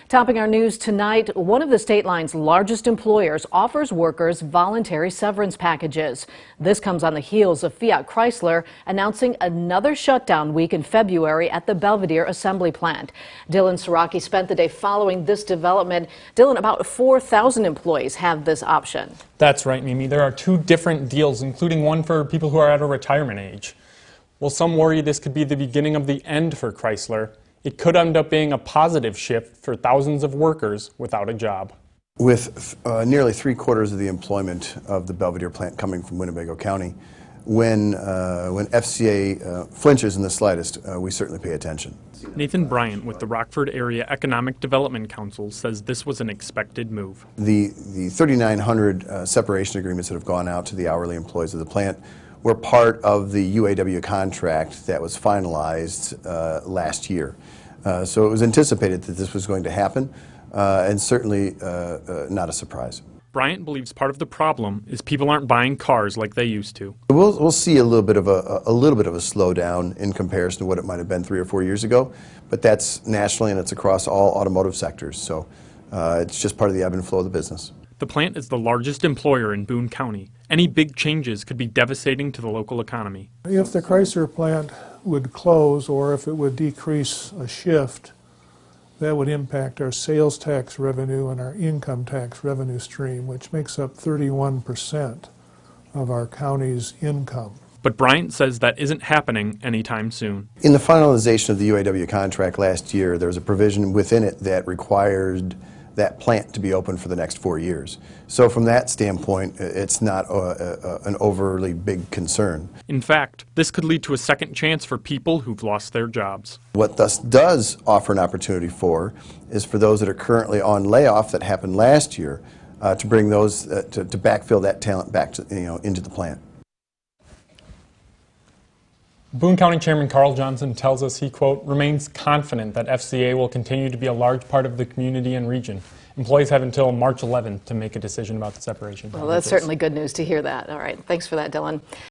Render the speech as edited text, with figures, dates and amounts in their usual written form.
Topping our news tonight, one of the state line's largest employers offers workers voluntary severance packages. This comes on the heels of Fiat Chrysler announcing another shutdown week in February at the Belvidere Assembly Plant. Dylan Saraki spent the day following this development. Dylan, about 4,000 employees have this option. That's right, Mimi. There are two different deals, including one for people who are at a retirement age. Well, some worry this could be the beginning of the end for Chrysler. It could end up being a positive shift for thousands of workers without a job. With nearly 3/4 of the employment of the Belvidere plant coming from Winnebago County, when FCA flinches in the slightest, we certainly pay attention. Nathan Bryant with the Rockford Area Economic Development Council says this was an expected move. The 3,900 separation agreements that have gone out to the hourly employees of the plant were part of the UAW contract that was finalized last year. So it was anticipated that this was going to happen, and certainly not a surprise. Bryant believes part of the problem is people aren't buying cars like they used to. We'll see a little bit of a slowdown in comparison to what it might have been 3 or 4 years ago, but that's nationally and it's across all automotive sectors. So it's just part of the ebb and flow of the business. The plant is the largest employer in Boone County. Any big changes could be devastating to the local economy. If the Chrysler plant would close or if it would decrease a shift, that would impact our sales tax revenue and our income tax revenue stream, which makes up 31% of our county's income. But Bryant says that isn't happening anytime soon. In the finalization of the UAW contract last year, there was a provision within it that required that plant to be open for the next 4 years. So from that standpoint, it's not an overly big concern. In fact, this could lead to a second chance for people who've lost their jobs. What this does offer an opportunity for is for those that are currently on layoff that happened last year to bring those, to backfill that talent back to, into the plant. Boone County Chairman Carl Johnson tells us he, quote, remains confident that FCA will continue to be a large part of the community and region. Employees have until March 11th to make a decision about the separation. Well, that's certainly good news to hear that. All right. Thanks for that, Dylan.